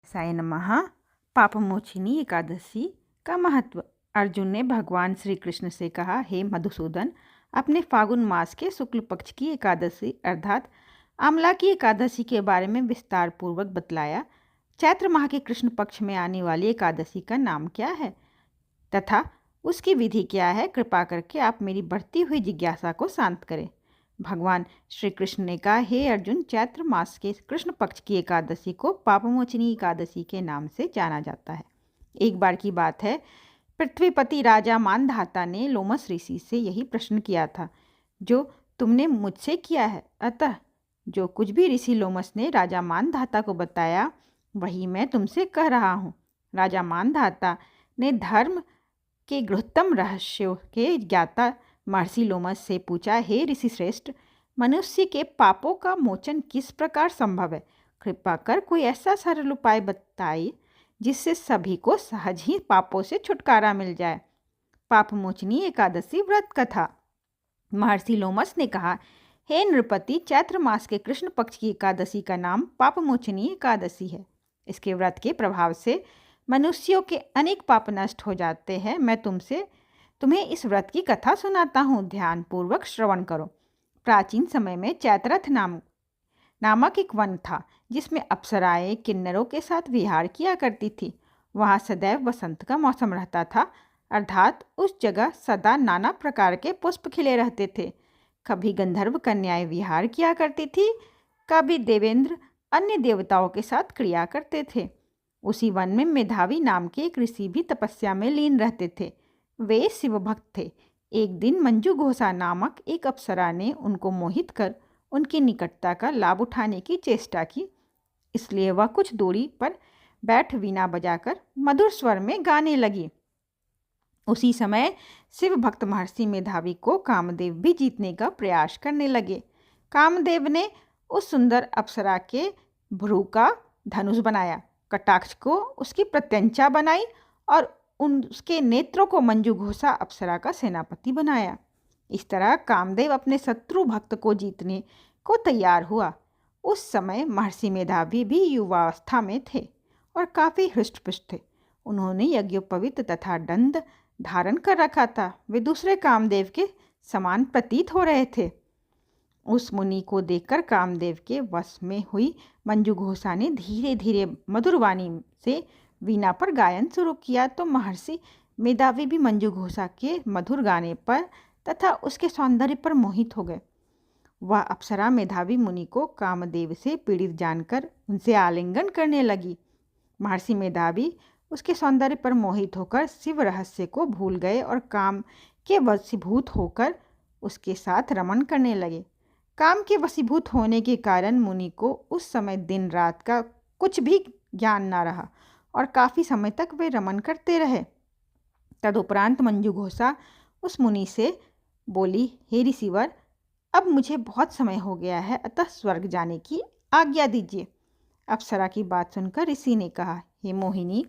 साय नमः। पापमोचिनी एकादशी का महत्व। अर्जुन ने भगवान श्री कृष्ण से कहा, हे मधुसूदन, अपने फागुन मास के शुक्ल पक्ष की एकादशी अर्थात आमला की एकादशी के बारे में विस्तार पूर्वक बतलाया। चैत्र माह के कृष्ण पक्ष में आने वाली एकादशी का नाम क्या है तथा उसकी विधि क्या है, कृपा करके आप मेरी बढ़ती हुई जिज्ञासा को शांत करें। भगवान श्री कृष्ण ने कहा, हे अर्जुन, चैत्र मास के कृष्ण पक्ष की एकादशी को पापमोचनी एकादशी के नाम से जाना जाता है। एक बार की बात है, पृथ्वीपति राजा मानधाता ने लोमस ऋषि से यही प्रश्न किया था जो तुमने मुझसे किया है। अतः जो कुछ भी ऋषि लोमस ने राजा मानधाता को बताया वही मैं तुमसे कह रहा हूँ। राजा मानधाता ने धर्म के गृहतम रहस्यों के ज्ञाता महर्षि लोमस से पूछा, हे ऋषि श्रेष्ठ, मनुष्य के पापों का मोचन किस प्रकार संभव है? कृपा कर कोई ऐसा सरल उपाय बताइए जिससे सभी को सहज ही पापों से छुटकारा मिल जाए। पापमोचनी एकादशी व्रत कथा। महर्षि लोमस ने कहा, हे नृपति, चैत्र मास के कृष्ण पक्ष की एकादशी का नाम पापमोचनी एकादशी है। इसके व्रत के प्रभाव से मनुष्यों के अनेक पाप नष्ट हो जाते हैं। मैं तुम्हें इस व्रत की कथा सुनाता हूँ, ध्यान पूर्वक श्रवण करो। प्राचीन समय में चैत्ररथ नामक एक वन था जिसमें अप्सराएं किन्नरों के साथ विहार किया करती थी। वहाँ सदैव बसंत का मौसम रहता था, अर्थात उस जगह सदा नाना प्रकार के पुष्प खिले रहते थे। कभी गंधर्व कन्याएं विहार किया करती थी, कभी देवेंद्र अन्य देवताओं के साथ क्रिया करते थे। उसी वन में मेधावी नाम के एक ऋषि भी तपस्या में लीन रहते थे। वे शिव भक्त थे। एक दिन मंजू घोषा नामक एक अप्सरा ने उनको मोहित कर उनकी निकटता का लाभ उठाने की चेष्टा की। इसलिए वह कुछ दूरी पर बैठ वीणा बजाकर मधुर स्वर में गाने लगी। उसी समय शिव भक्त महर्षि मेधावी को कामदेव भी जीतने का प्रयास करने लगे। कामदेव ने उस सुंदर अप्सरा के भ्रू का धनुष बनाया, कटाक्ष को उसकी प्रत्यंचा बनाई और उसके नेत्रों को मंजू घोषा अप्सरा का सेनापति बनाया। इस तरह कामदेव अपने शत्रु भक्त को जीतने को तैयार हुआ। उस समय महर्षि मेधावी भी युवावस्था में थे और काफ़ी हृष्टपुष्ट थे। उन्होंने यज्ञोपवीत तथा दंड धारण कर रखा था। वे दूसरे कामदेव के समान प्रतीत हो रहे थे। उस मुनि को देखकर कामदेव के वश में हुई मंजू घोषा ने धीरे धीरे मधुर वाणी से वीणा पर गायन शुरू किया तो महर्षि मेधावी भी मंजू घोषा के मधुर गाने पर तथा उसके सौंदर्य पर मोहित हो गए। वह अप्सरा मेधावी मुनि को कामदेव से पीड़ित जानकर उनसे आलिंगन करने लगी। महर्षि मेधावी उसके सौंदर्य पर मोहित होकर शिव रहस्य को भूल गए और काम के वशीभूत होकर उसके साथ रमण करने लगे। काम के वशीभूत होने के कारण मुनि को उस समय दिन रात का कुछ भी ज्ञान न रहा और काफ़ी समय तक वे रमण करते रहे। तदुपरांत मंजू घोषा उस मुनि से बोली, हे ऋषिवर, अब मुझे बहुत समय हो गया है, अतः स्वर्ग जाने की आज्ञा दीजिए। अप्सरा की बात सुनकर ऋषि ने कहा, हे मोहिनी,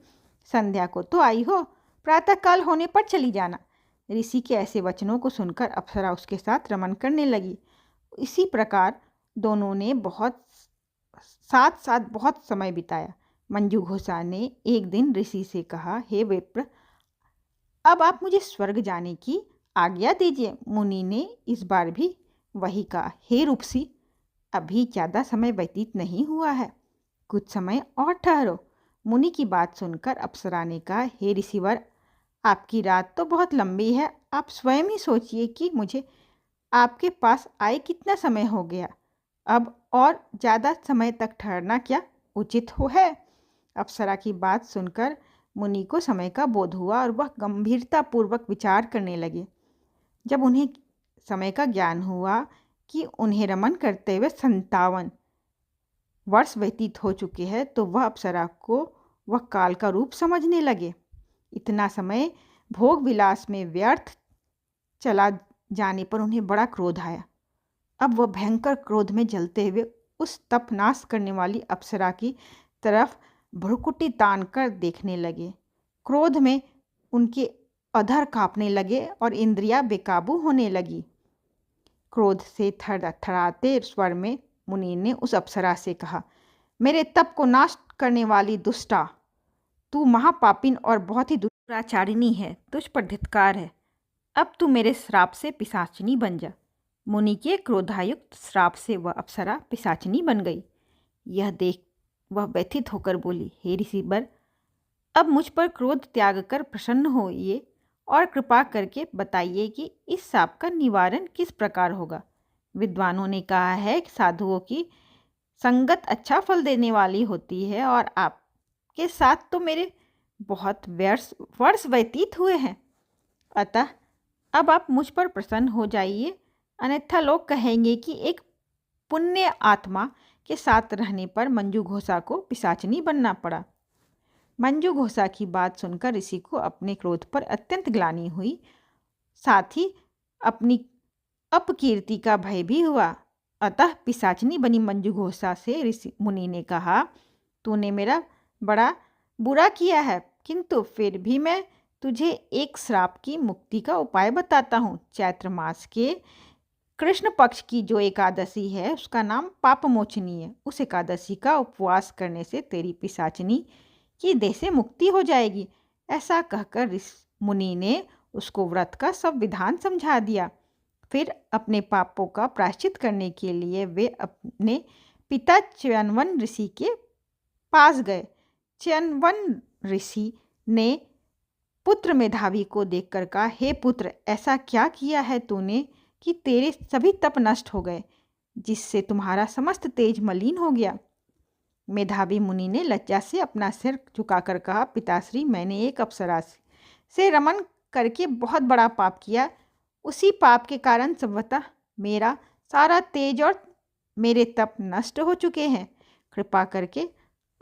संध्या को तो आई हो, प्रातःकाल होने पर चली जाना। ऋषि के ऐसे वचनों को सुनकर अप्सरा उसके साथ रमण करने लगी। इसी प्रकार दोनों ने साथ साथ बहुत समय बिताया। मंजू घोषा ने एक दिन ऋषि से कहा, हे विप्र, अब आप मुझे स्वर्ग जाने की आज्ञा दीजिए। मुनि ने इस बार भी वही कहा, हे रूपसी, अभी ज़्यादा समय व्यतीत नहीं हुआ है, कुछ समय और ठहरो। मुनि की बात सुनकर अप्सरा ने कहा, हे ऋषिवर, आपकी रात तो बहुत लंबी है, आप स्वयं ही सोचिए कि मुझे आपके पास आए कितना समय हो गया। अब और ज़्यादा समय तक ठहरना क्या उचित है? अप्सरा की बात सुनकर मुनि को समय का बोध हुआ और वह गंभीरतापूर्वक विचार करने लगे। जब उन्हें समय का ज्ञान हुआ कि उन्हें रमन करते हुए 57 वर्ष व्यतीत हो चुके हैं तो वह अप्सरा को वह काल का रूप समझने लगे। इतना समय भोग विलास में व्यर्थ चला जाने पर उन्हें बड़ा क्रोध आया। अब वह भयंकर क्रोध में जलते हुए उस तप नाश करने वाली अप्सरा की तरफ भ्रुकुटी तान कर देखने लगे। क्रोध में उनके अधर कांपने लगे और इंद्रियां बेकाबू होने लगी। क्रोध से थरथराते स्वर में मुनि ने उस अप्सरा से कहा, मेरे तप को नाश करने वाली दुष्टा, तू महापापिन और बहुत ही दुराचारिणी है, तुझ पर धिक्कार है। अब तू मेरे श्राप से पिशाचिनी बन जा। मुनि के क्रोधायुक्त श्राप से वह अप्सरा पिशाचिनी बन गई। यह देख वह व्यथित होकर बोली, हे ऋषिवर, अब मुझ पर क्रोध त्याग कर प्रसन्न होइए और कृपा करके बताइए कि इस शाप का निवारण किस प्रकार होगा। विद्वानों ने कहा है कि साधुओं की संगत अच्छा फल देने वाली होती है और आपके साथ तो मेरे बहुत वर्ष व्यतीत हुए हैं। अतः अब आप मुझ पर प्रसन्न हो जाइए, अन्यथा लोग कहेंगे कि एक पुण्य आत्मा के साथ रहने पर मंजू घोषा को पिशाचिनी बनना पड़ा। मंजू घोषा की बात सुनकर ऋषि को अपने क्रोध पर अत्यंत ग्लानि हुई, साथ ही अपनी अपकीर्ति का भय भी हुआ। अतः पिशाचिनी बनी मंजू घोषा से ऋषि मुनि ने कहा, तूने मेरा बड़ा बुरा किया है, किंतु फिर भी मैं तुझे एक श्राप की मुक्ति का उपाय बताता हूँ। चैत्र मास के कृष्ण पक्ष की जो एकादशी है उसका नाम पापमोचनी है। उस एकादशी का उपवास करने से तेरी पिशाचिनी की देह से मुक्ति हो जाएगी। ऐसा कहकर मुनि ने उसको व्रत का सब विधान समझा दिया। फिर अपने पापों का प्रायश्चित करने के लिए वे अपने पिता च्यवनवन ऋषि के पास गए। च्यवनवन ऋषि ने पुत्र मेधावी को देखकर कहा, हे पुत्र, ऐसा क्या किया है तूने कि तेरे सभी तप नष्ट हो गए, जिससे तुम्हारा समस्त तेज मलिन हो गया। मेधावी मुनि ने लज्जा से अपना सिर झुकाकर कहा, पिताश्री, मैंने एक अप्सरा से रमन करके बहुत बड़ा पाप किया। उसी पाप के कारण संभवतः मेरा सारा तेज और मेरे तप नष्ट हो चुके हैं। कृपा करके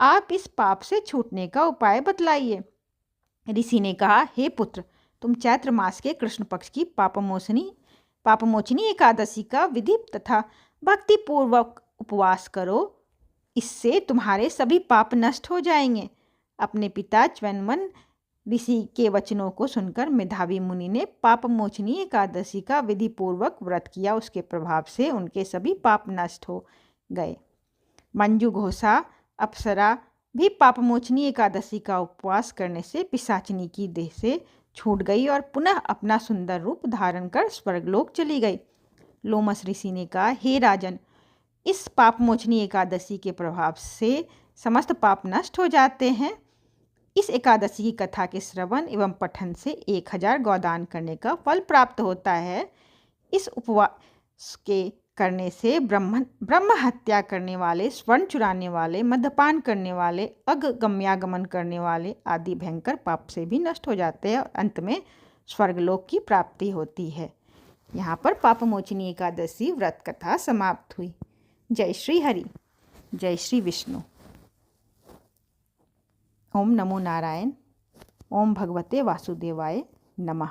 आप इस पाप से छूटने का उपाय बतलाइए। ऋषि ने कहा, हे पुत्र, तुम चैत्र मास के कृष्ण पक्ष की पापमोचनी एकादशी का विधि तथा भक्तिपूर्वक उपवास करो। इससे तुम्हारे सभी पाप नष्ट हो जाएंगे। अपने पिता च्यवनवन ऋषि के वचनों को सुनकर मेधावी मुनि ने पापमोचनी एकादशी का विधि पूर्वक व्रत किया। उसके प्रभाव से उनके सभी पाप नष्ट हो गए। मंजू घोषा अप्सरा भी पापमोचनी एकादशी का उपवास करने से पिशाचिनी की देह से छूट गई और पुनः अपना सुंदर रूप धारण कर स्वर्गलोक चली गई। लोमस ऋषि ने कहा, हे राजन, इस पापमोचनी एकादशी के प्रभाव से समस्त पाप नष्ट हो जाते हैं। इस एकादशी की कथा के श्रवण एवं पठन से 1000 गौदान करने का फल प्राप्त होता है। इस उपवास के करने से ब्रह्म हत्या करने वाले, स्वर्ण चुराने वाले, मद्यपान करने वाले, अगम्यागमन करने वाले आदि भयंकर पाप से भी नष्ट हो जाते हैं और अंत में स्वर्गलोक की प्राप्ति होती है। यहाँ पर पापमोचनी एकादशी व्रत कथा समाप्त हुई। जय श्री हरि, जय श्री विष्णु। ओम नमो नारायण। ओम भगवते वासुदेवाय नमः।